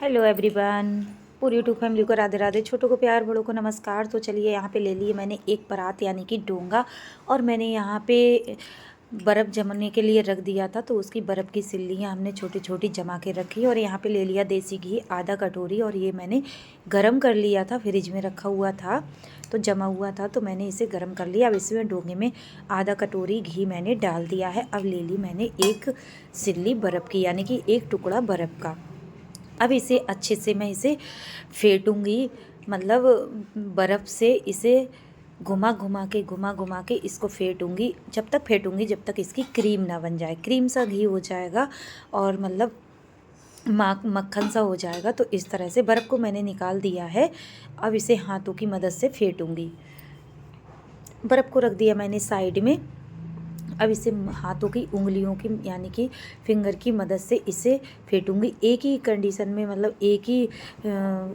Hello everyone, पूरी YouTube family को राधे राधे, छोटों को प्यार, बड़ों को नमस्कार। तो चलिए, यहाँ पे ले लिए मैंने एक परात यानी कि डोंगा, और मैंने यहाँ पे बर्फ़ जमने के लिए रख दिया था। तो उसकी बर्फ़ की सिल्लियाँ हमने छोटी छोटी जमा के रखी। और यहाँ पे ले लिया देसी घी आधा कटोरी, और ये मैंने गरम कर लिया था, फ्रिज में रखा हुआ था तो जमा हुआ था, तो मैंने इसे गरम कर लिया। अब इसमें डोंगे में आधा कटोरी घी मैंने डाल दिया है। अब ले ली मैंने एक सिल्ली बर्फ़ की, यानी कि एक टुकड़ा बर्फ़ का। अब इसे अच्छे से मैं इसे फेंटूँगी, मतलब बर्फ़ से इसे घुमा घुमा के इसको फेंटूँगी। जब तक फेंटूँगी जब तक इसकी क्रीम ना बन जाए, क्रीम सा घी हो जाएगा और मतलब मक्खन सा हो जाएगा। तो इस तरह से बर्फ़ को मैंने निकाल दिया है। अब इसे हाथों की मदद से फेंटूँगी। बर्फ़ को रख दिया मैंने साइड में। अब इसे हाथों की उंगलियों की यानी कि फिंगर की मदद से इसे फेंटूँगी। एक ही कंडीशन में, मतलब एक ही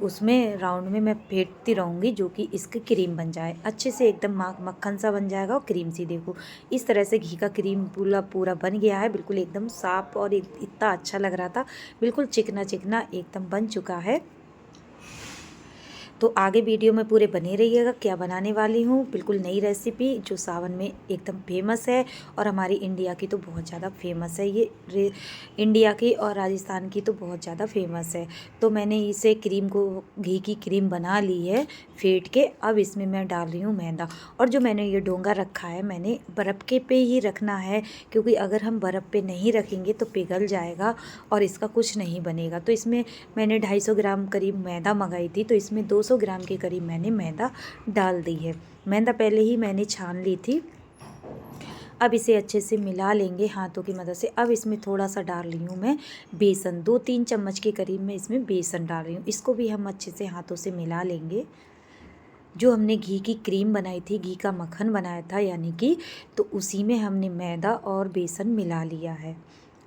उसमें राउंड में मैं फेंटती रहूँगी, जो कि इसकी क्रीम बन जाए अच्छे से, एकदम मक्खन सा बन जाएगा और क्रीम सी। देखो इस तरह से घी का क्रीम पूरा पूरा बन गया है, बिल्कुल एकदम साफ़, और इतना अच्छा लग रहा था, बिल्कुल चिकना चिकना एकदम बन चुका है। तो आगे वीडियो में पूरे बने रहिएगा, क्या बनाने वाली हूँ। बिल्कुल नई रेसिपी जो सावन में एकदम फेमस है, और हमारी इंडिया की तो बहुत ज़्यादा फेमस है ये, इंडिया की और राजस्थान की तो बहुत ज़्यादा फेमस है। तो मैंने इसे क्रीम को, घी की क्रीम बना ली है फेंट के। अब इसमें मैं डाल रही हूँ मैदा। और जो मैंने ये डोंगा रखा है, मैंने बर्फ़ के पे ही रखना है, क्योंकि अगर हम बर्फ़ पे नहीं रखेंगे तो पिघल जाएगा और इसका कुछ नहीं बनेगा। तो इसमें मैंने 250 ग्राम करीब मैदा मंगाई थी, तो इसमें 200 ग्राम के करीब मैंने मैदा डाल दी है। मैदा पहले ही मैंने छान ली थी। अब इसे अच्छे से मिला लेंगे हाथों की मदद से। अब इसमें थोड़ा सा डाल रही हूँ मैं बेसन, 2-3 चम्मच के करीब मैं इसमें बेसन डाल रही हूँ। इसको भी हम अच्छे से हाथों से मिला लेंगे। जो हमने घी की क्रीम बनाई थी, घी का मक्खन बनाया था यानी कि, तो उसी में हमने मैदा और बेसन मिला लिया है।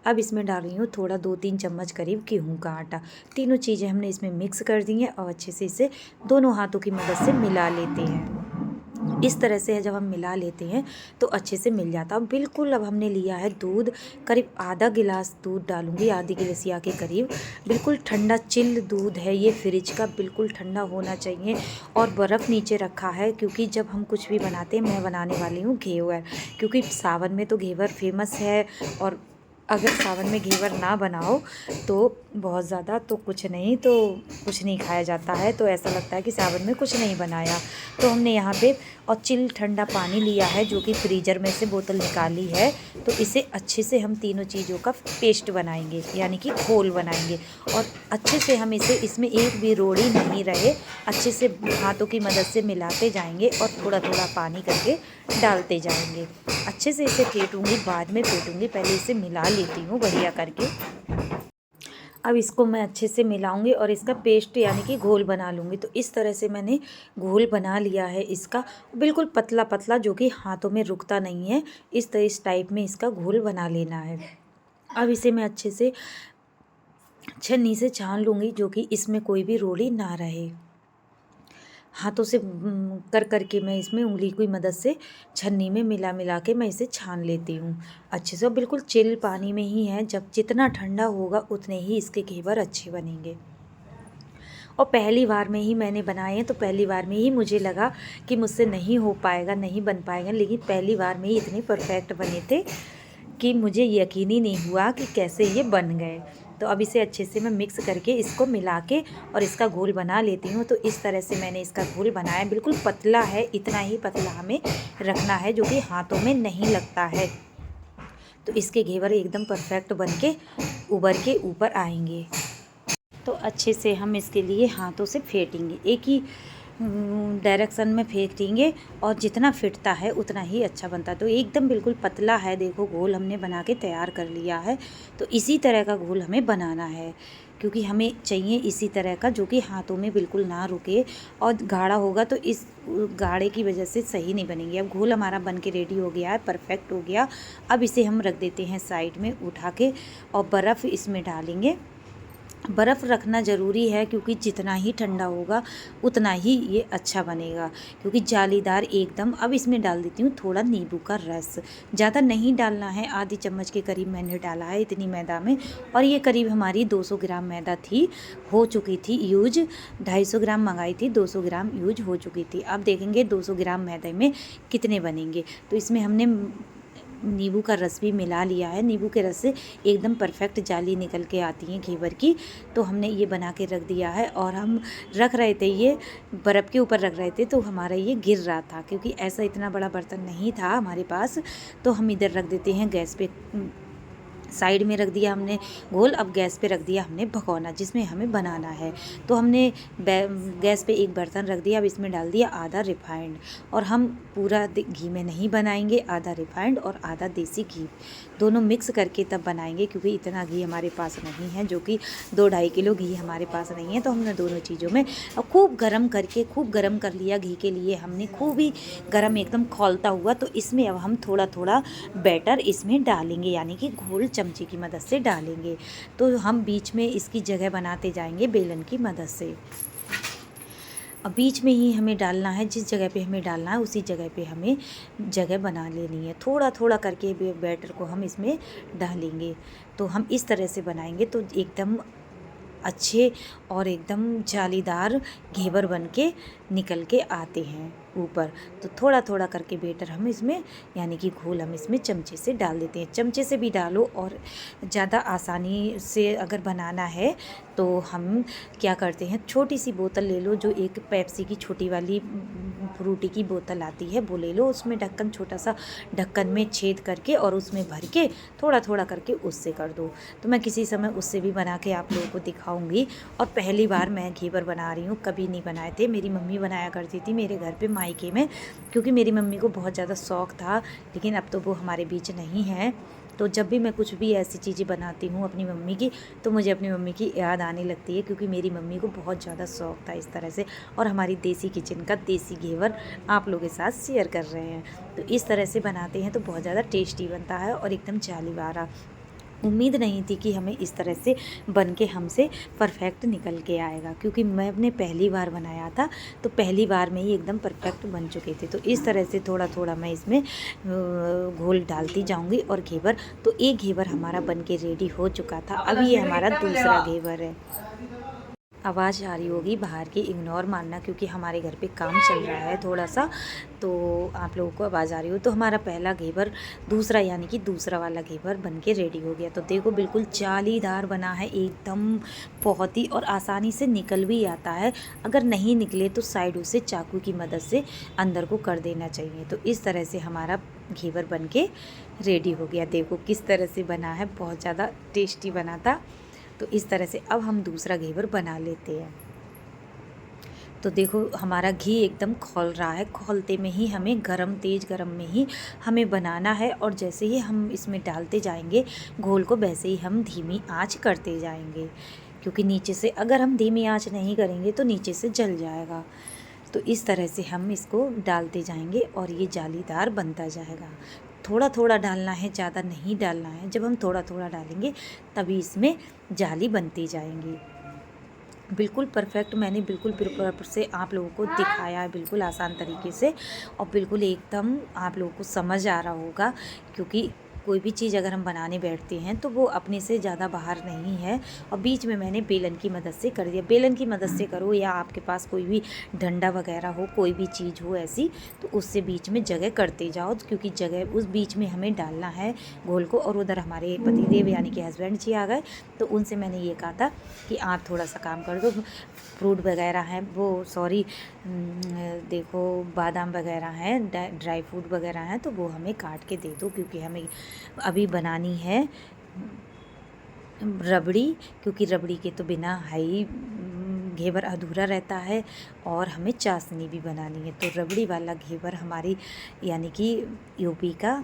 अब इसमें डाल रही हूँ थोड़ा 2-3 चम्मच करीब गेहूं का आटा। तीनों चीज़ें हमने इसमें मिक्स कर दी हैं और अच्छे से इसे दोनों हाथों की मदद से मिला लेते हैं। इस तरह से जब हम मिला लेते हैं तो अच्छे से मिल जाता है। बिल्कुल अब हमने लिया है दूध, करीब आधा गिलास दूध डालूंगी, आधी गिलासिया के करीब। बिल्कुल ठंडा चिल्ड दूध है ये, फ्रिज का, बिल्कुल ठंडा होना चाहिए। और बर्फ़ नीचे रखा है, क्योंकि जब हम कुछ भी बनाते हैं, मैं बनाने वाली हूँ घेवर, क्योंकि सावन में तो घेवर फेमस है। और अगर सावन में घेवर ना बनाओ तो बहुत ज़्यादा तो कुछ नहीं खाया जाता है। तो ऐसा लगता है कि सावन में कुछ नहीं बनाया। तो हमने यहाँ पे और चिल ठंडा पानी लिया है, जो कि फ्रीज़र में से बोतल निकाली है। तो इसे अच्छे से हम तीनों चीज़ों का पेस्ट बनाएंगे, यानी कि घोल बनाएंगे। और अच्छे से हम इसे, इसमें एक भी रोड़ी नहीं रहे, अच्छे से हाथों की मदद से मिलाते जाएंगे और थोड़ा थोड़ा पानी करके डालते जाएंगे। अच्छे से इसे फेंटूँगी, बाद में फेंटूँगी, पहले इसे मिला लेती हूँ बढ़िया करके। अब इसको मैं अच्छे से मिलाऊंगी और इसका पेस्ट यानी कि घोल बना लूँगी। तो इस तरह से मैंने घोल बना लिया है इसका, बिल्कुल पतला पतला, जो कि हाथों में रुकता नहीं है। इस टाइप में इसका घोल बना लेना है। अब इसे मैं अच्छे से छन्नी से छान लूँगी, जो कि इसमें कोई भी रोड़ी ना रहे। हाथों से कर के मैं इसमें उंगली की मदद से छन्नी में मिला के मैं इसे छान लेती हूँ अच्छे से। बिल्कुल चिल पानी में ही है, जब जितना ठंडा होगा उतने ही इसके घेवर अच्छे बनेंगे। और पहली बार में ही मैंने बनाए हैं, तो पहली बार में ही मुझे लगा कि मुझसे नहीं हो पाएगा, नहीं बन पाएगा, लेकिन पहली बार में ही इतने परफेक्ट बने थे कि मुझे यकीन ही नहीं हुआ कि कैसे ये बन गए। तो अब इसे अच्छे से मैं मिक्स करके इसको मिला के और इसका घोल बना लेती हूँ। तो इस तरह से मैंने इसका घोल बनाया, बिल्कुल पतला है, इतना ही पतला हमें रखना है, जो कि हाथों में नहीं लगता है। तो इसके घेवर एकदम परफेक्ट बन के उभर के ऊपर आएंगे। तो अच्छे से हम इसके लिए हाथों से फेंटेंगे, एक ही डायरेक्शन में फेंटेंगे, और जितना फिटता है उतना ही अच्छा बनता है। तो एकदम बिल्कुल पतला है, देखो घोल हमने बना के तैयार कर लिया है। तो इसी तरह का घोल हमें बनाना है, क्योंकि हमें चाहिए इसी तरह का, जो कि हाथों में बिल्कुल ना रुके। और गाढ़ा होगा तो इस गाढ़े की वजह से सही नहीं बनेंगे। अब घोल हमारा बन के रेडी हो गया है, परफेक्ट हो गया। अब इसे हम रख देते हैं साइड में उठा के, और बर्फ़ इसमें डालेंगे। बर्फ़ रखना ज़रूरी है, क्योंकि जितना ही ठंडा होगा उतना ही ये अच्छा बनेगा, क्योंकि जालीदार एकदम। अब इसमें डाल देती हूँ थोड़ा नींबू का रस, ज़्यादा नहीं डालना है, आधी चम्मच के करीब मैंने डाला है इतनी मैदा में। और ये करीब हमारी 200 ग्राम मैदा थी, हो चुकी थी यूज। 250 ग्राम मंगाई थी, 200 ग्राम यूज हो चुकी थी। अब देखेंगे 200 ग्राम मैदे में कितने बनेंगे। तो इसमें हमने नींबू का रस भी मिला लिया है। नींबू के रस से एकदम परफेक्ट जाली निकल के आती है घेवर की। तो हमने ये बना के रख दिया है, और हम रख रहे थे ये बर्फ़ के ऊपर रख रहे थे, तो हमारा ये गिर रहा था, क्योंकि ऐसा इतना बड़ा बर्तन नहीं था हमारे पास। तो हम इधर रख देते हैं गैस पे, साइड में रख दिया हमने घोल। अब गैस पे रख दिया हमने भगोना जिसमें हमें बनाना है। तो हमने गैस पे एक बर्तन रख दिया। अब इसमें डाल दिया आधा रिफाइंड, और हम पूरा घी में नहीं बनाएंगे, आधा रिफाइंड और आधा देसी घी दोनों मिक्स करके तब बनाएंगे, क्योंकि इतना घी हमारे पास नहीं है, जो कि 2-2.5 किलो घी हमारे पास नहीं है। तो हमने दोनों चीज़ों में अब खूब गर्म करके, खूब गर्म कर लिया घी के लिए हमने, खूब ही गर्म एकदम खौलता हुआ। तो इसमें अब हम थोड़ा थोड़ा बैटर इसमें डालेंगे, यानी कि घोल चमचे की मदद से डालेंगे। तो हम बीच में इसकी जगह बनाते जाएंगे बेलन की मदद से। अब बीच में ही हमें डालना है, जिस जगह पे हमें डालना है उसी जगह पे हमें जगह बना लेनी है। थोड़ा थोड़ा करके बैटर को हम इसमें डालेंगे। तो हम इस तरह से बनाएंगे तो एकदम अच्छे और एकदम जालीदार घेवर बन के निकल के आते हैं ऊपर। तो थोड़ा थोड़ा करके बेटर हम इसमें, यानी कि घोल हम इसमें चमचे से डाल देते हैं। चमचे से भी डालो, और ज़्यादा आसानी से अगर बनाना है तो हम क्या करते हैं, छोटी सी बोतल ले लो, जो एक पेप्सी की छोटी वाली फ्रूटी की बोतल आती है वो ले लो। उसमें ढक्कन, छोटा सा ढक्कन में छेद करके और उसमें भर के थोड़ा थोड़ा करके उससे कर दो। तो मैं किसी समय उससे भी बना के आप लोगों को दिखाऊंगी। और पहली बार मैं घेवर बना रही हूँ, कभी नहीं बनाए थे। मेरी मम्मी बनाया करती थी मेरे घर पे मायके में, क्योंकि मेरी मम्मी को बहुत ज़्यादा शौक़ था, लेकिन अब तो वो हमारे बीच नहीं है। तो जब भी मैं कुछ भी ऐसी चीज़ें बनाती हूँ अपनी मम्मी की, तो मुझे अपनी मम्मी की याद आने लगती है, क्योंकि मेरी मम्मी को बहुत ज़्यादा शौक़ था इस तरह से। और हमारी देसी किचन का देसी घेवर आप लोगों के साथ शेयर कर रहे हैं। तो इस तरह से बनाते हैं तो बहुत ज़्यादा टेस्टी बनता है और एकदम जालीवारा। उम्मीद नहीं थी कि हमें इस तरह से बन के हमसे परफेक्ट निकल के आएगा, क्योंकि मैं अपने पहली बार बनाया था, तो पहली बार में ही एकदम परफेक्ट बन चुके थे। तो इस तरह से थोड़ा थोड़ा मैं इसमें घोल डालती जाऊंगी और घेवर। तो एक घेवर हमारा बन के रेडी हो चुका था। अब ये हमारा दूसरा घेवर है। आवाज़ आ रही होगी बाहर की, इग्नोर मानना, क्योंकि हमारे घर पे काम चल रहा है थोड़ा सा, तो आप लोगों को आवाज़ आ रही हो। तो हमारा पहला घेवर, दूसरा यानी कि दूसरा वाला घेवर बन के रेडी हो गया। तो देखो बिल्कुल जालीदार बना है एकदम, बहुत ही, और आसानी से निकल भी आता है। अगर नहीं निकले तो साइडों से चाकू की मदद से अंदर को कर देना चाहिए। तो इस तरह से हमारा घेवर बन के रेडी हो गया। देखो किस तरह से बना है, बहुत ज़्यादा टेस्टी बना था। तो इस तरह से अब हम दूसरा घेवर बना लेते हैं। तो देखो हमारा घी एकदम खौल रहा है, खौलते में ही हमें गरम, तेज़ गरम में ही हमें बनाना है। और जैसे ही हम इसमें डालते जाएंगे घोल को, वैसे ही हम धीमी आंच करते जाएंगे, क्योंकि नीचे से अगर हम धीमी आंच नहीं करेंगे तो नीचे से जल जाएगा। तो इस तरह से हम इसको डालते जाएंगे और ये जालीदार बनता जाएगा। थोड़ा थोड़ा डालना है, ज़्यादा नहीं डालना है। जब हम थोड़ा थोड़ा डालेंगे तभी इसमें जाली बनती जाएंगी। बिल्कुल परफेक्ट, मैंने बिल्कुल प्रॉपर से आप लोगों को दिखाया है, बिल्कुल आसान तरीके से, और बिल्कुल एकदम आप लोगों को समझ आ रहा होगा, क्योंकि कोई भी चीज़ अगर हम बनाने बैठते हैं तो वो अपने से ज़्यादा बाहर नहीं है। और बीच में मैंने बेलन की मदद से कर दिया। बेलन की मदद से करो, या आपके पास कोई भी डंडा वगैरह हो, कोई भी चीज़ हो ऐसी, तो उससे बीच में जगह करते जाओ, क्योंकि जगह उस बीच में हमें डालना है घोल को। और उधर हमारे पतिदेव यानी कि हस्बैंड जी आ गए, तो उनसे मैंने ये कहा था कि आप थोड़ा सा काम कर दो, फ्रूट वगैरह हैं, वो सॉरी देखो बादाम वगैरह हैं, ड्राई फ्रूट वगैरह हैं, तो वो हमें काट के दे दो, क्योंकि हमें अभी बनानी है रबड़ी, क्योंकि रबड़ी के तो बिना हाई घेवर अधूरा रहता है, और हमें चाशनी भी बनानी है। तो रबड़ी वाला घेवर हमारी यानी कि यूपी का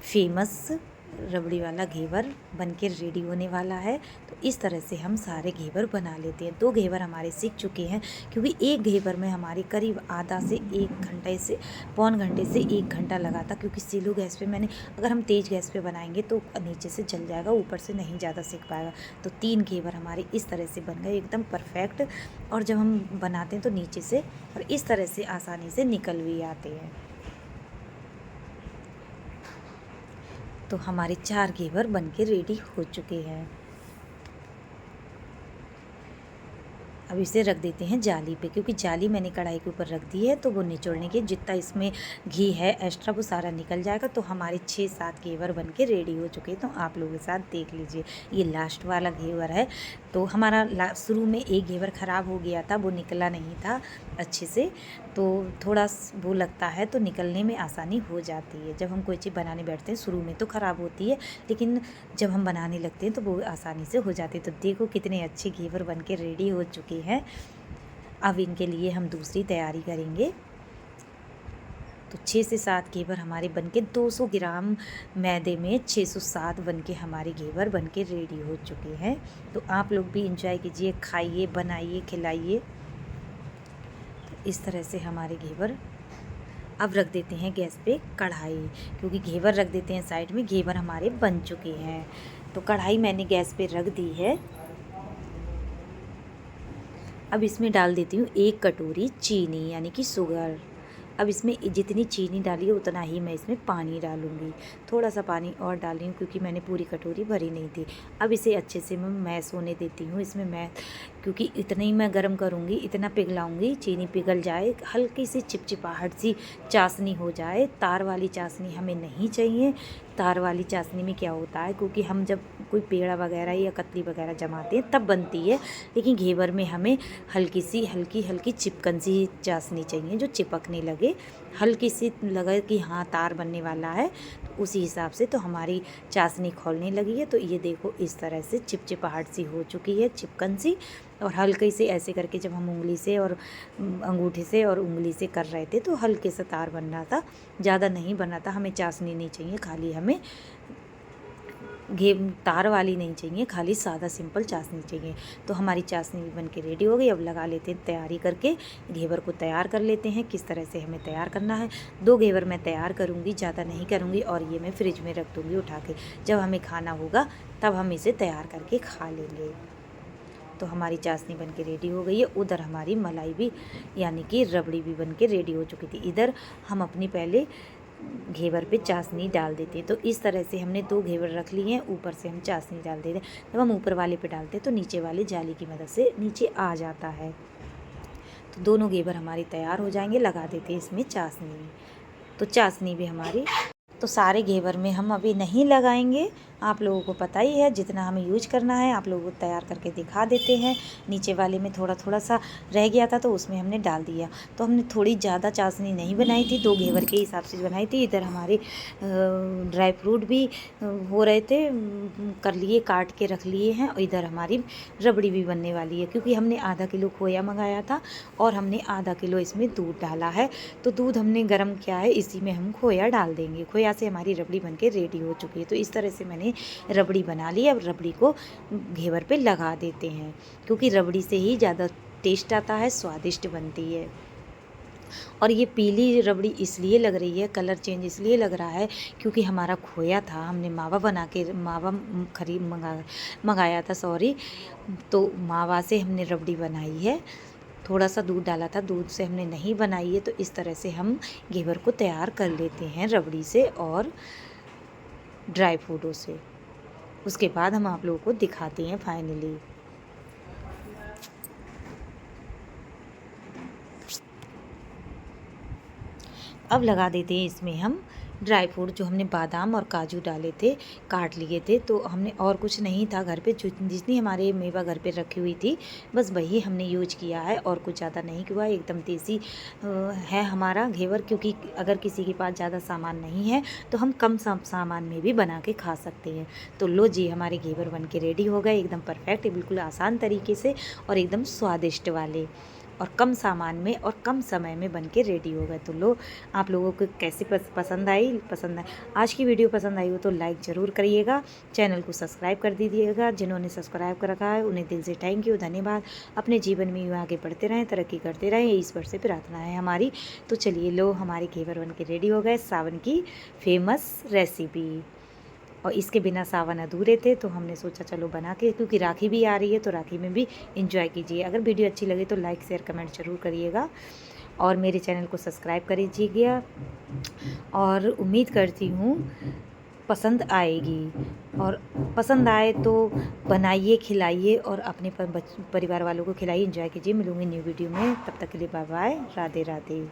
फेमस रबड़ी वाला घेवर बनके रेडी होने वाला है। तो इस तरह से हम सारे घेवर बना लेते हैं। 2 घेवर हमारे सीख चुके हैं, क्योंकि एक घेवर में हमारी करीब आधा से 1 घंटे से पौन घंटे से 1 घंटा लगा था, क्योंकि स्लो गैस पे मैंने, अगर हम तेज़ गैस पे बनाएंगे तो नीचे से जल जाएगा, ऊपर से नहीं ज़्यादा सीख पाएगा। तो 3 घेवर हमारे इस तरह से बन गए एकदम परफेक्ट। और जब हम बनाते हैं तो नीचे से और इस तरह से आसानी से निकल भी आते हैं। तो हमारे 4 घेवर बनके रेडी हो चुके हैं। अब इसे रख देते हैं जाली पे, क्योंकि जाली मैंने कढ़ाई के ऊपर रख दी है, तो वो निचोड़ने के जितना इसमें घी है एक्स्ट्रा वो सारा निकल जाएगा। तो हमारे 6-7 घेवर बनके रेडी हो चुके हैं। तो आप लोगों के साथ देख लीजिए, ये लास्ट वाला घेवर है। तो हमारा शुरू में एक घेवर ख़राब हो गया था, वो निकला नहीं था अच्छे से, तो थोड़ा वो लगता है, तो निकलने में आसानी हो जाती है। जब हम कोई चीज़ बनाने बैठते हैं शुरू में तो ख़राब होती है, लेकिन जब हम बनाने लगते हैं तो वो आसानी से हो जाती है। तो देखो कितने अच्छे घेवर बनके रेडी हो चुके हैं। अब इनके लिए हम दूसरी तैयारी करेंगे। तो 6 से 7 घेवर हमारे बनके 200 ग्राम मैदे में 607 बनके हमारे घेवर बनके रेडी हो चुके हैं। तो आप लोग भी इंजॉय कीजिए, खाइए, बनाइए, खिलाइए। तो इस तरह से हमारे घेवर, अब रख देते हैं गैस पे कढ़ाई, क्योंकि घेवर रख देते हैं साइड में, घेवर हमारे बन चुके हैं। तो कढ़ाई मैंने गैस पे रख दी है। अब इसमें डाल देती हूँ 1 कटोरी चीनी, यानी कि शुगर। अब इसमें जितनी चीनी डाली है उतना ही मैं इसमें पानी डालूँगी। थोड़ा सा पानी और डाल रही हूँ, क्योंकि मैंने पूरी कटोरी भरी नहीं थी। अब इसे अच्छे से मैं मैश होने देती हूँ। इसमें मैं, क्योंकि इतना ही मैं गर्म करूँगी, इतना पिघलाऊँगी, चीनी पिघल जाए, हल्की सी चिपचिपाहट सी चाशनी हो जाए। तार वाली चाशनी हमें नहीं चाहिए। तार वाली चाशनी में क्या होता है, क्योंकि हम जब कोई पेड़ा वगैरह या कतली वगैरह जमाते हैं तब बनती है, लेकिन घेवर में हमें हल्की चिपकन सी चाशनी चाहिए, जो चिपकने लगे, हल्की सी लगे कि हाँ तार बनने वाला है। तो उसी हिसाब से तो हमारी चाशनी खोलने लगी है। तो ये देखो इस तरह से चिपचिपाहट सी हो चुकी है, चिपकन सी। और हल्के से ऐसे करके जब हम उंगली से और अंगूठे से और उंगली से कर रहे थे तो हल्के से तार बन रहा था, ज़्यादा नहीं बना था। हमें चाशनी नहीं चाहिए, खाली हमें तार वाली नहीं चाहिए, खाली सादा सिंपल चाशनी चाहिए। तो हमारी चाशनी भी बन के रेडी हो गई। अब लगा लेते हैं तैयारी करके, घेवर को तैयार कर लेते हैं। किस तरह से हमें तैयार करना है, 2 घेवर मैं तैयार करूँगी, ज़्यादा नहीं करूँगी, और ये मैं फ्रिज में रख दूँगी उठा के। जब हमें खाना होगा तब हम इसे तैयार करके खा लेंगे। तो हमारी चाशनी बन के रेडी हो गई है। उधर हमारी मलाई भी, यानी कि रबड़ी भी बन के रेडी हो चुकी थी। इधर हम अपनी पहले घेवर पे चाशनी डाल देते हैं। तो इस तरह से हमने 2 घेवर रख लिए हैं, ऊपर से हम चाशनी डाल देते हैं। जब हम ऊपर वाले पे डालते हैं तो नीचे वाले जाली की मदद से नीचे आ जाता है। तो दोनों घेवर हमारे तैयार हो जाएंगे। लगा देते हैं इसमें चाशनी। तो चाशनी भी हमारी, तो सारे घेवर में हम अभी नहीं लगाएंगे, आप लोगों को पता ही है जितना हमें यूज करना है। आप लोगों को तैयार करके दिखा देते हैं। नीचे वाले में थोड़ा थोड़ा सा रह गया था तो उसमें हमने डाल दिया। तो हमने थोड़ी ज़्यादा चाशनी नहीं बनाई थी, 2 घेवर के हिसाब से बनाई थी। इधर हमारे ड्राई फ्रूट भी हो रहे थे, कर लिए, काट के रख लिए हैं। और इधर हमारी रबड़ी भी बनने वाली है, क्योंकि हमने आधा किलो खोया मंगाया था और हमने आधा किलो इसमें दूध डाला है। तो दूध हमने गर्म किया है, इसी में हम खोया डाल देंगे। खोया से हमारी रबड़ी बनके रेडी हो चुकी है। तो इस तरह से मैंने रबड़ी बना ली। अब रबड़ी को घेवर पे लगा देते हैं, क्योंकि रबड़ी से ही ज़्यादा टेस्ट आता है, स्वादिष्ट बनती है। और ये पीली रबड़ी इसलिए लग रही है, कलर चेंज इसलिए लग रहा है, क्योंकि हमारा खोया था, हमने मावा बना के मावा मंगाया था, सॉरी। तो मावा से हमने रबड़ी बनाई है। थोड़ा सा दूध डाला था, दूध से हमने नहीं बनाई है। तो इस तरह से हम घेवर को तैयार कर लेते हैं रबड़ी से और ड्राई फ्रूटों से। उसके बाद हम आप लोगों को दिखाते हैं फाइनली। अब लगा देते हैं इसमें हम ड्राई फ्रूट, जो हमने बादाम और काजू डाले थे, काट लिए थे। तो हमने और कुछ नहीं था घर पे, जितनी हमारे मेवा घर पे रखी हुई थी बस वही हमने यूज किया है, और कुछ ज़्यादा नहीं किया। एकदम देसी है हमारा घेवर, क्योंकि अगर किसी के पास ज़्यादा सामान नहीं है तो हम कम सामान में भी बना के खा सकते हैं। तो लो जी, हमारे घेवर बन के रेडी हो गए, एकदम परफेक्ट, बिल्कुल आसान तरीके से और एकदम स्वादिष्ट वाले। और कम सामान में और कम समय में बन के रेडी हो गए। तो लो, आप लोगों को कैसी पसंद आई? आज की वीडियो पसंद आई हो तो लाइक ज़रूर करिएगा, चैनल को सब्सक्राइब कर दीजिएगा। जिन्होंने सब्सक्राइब कर रखा है उन्हें दिल से थैंक यू, धन्यवाद। अपने जीवन में यूँ आगे बढ़ते रहें, तरक्की करते रहें, ईश्वर से प्रार्थना है हमारी। तो चलिए लो, हमारे घेवर बन के रेडी हो गए, सावन की फेमस रेसिपी। और इसके बिना सावन अधूरे थे, तो हमने सोचा चलो बना के, क्योंकि राखी भी आ रही है तो राखी में भी इंजॉय कीजिए। अगर वीडियो अच्छी लगे तो लाइक शेयर कमेंट ज़रूर करिएगा और मेरे चैनल को सब्सक्राइब करिएगा। और उम्मीद करती हूँ पसंद आएगी, और पसंद आए तो बनाइए, खिलाइए और अपने परिवार वालों को खिलाइए, इंजॉय कीजिए। मिलूँगी न्यू वीडियो में, तब तक के लिए बाय बाय, राधे राधे।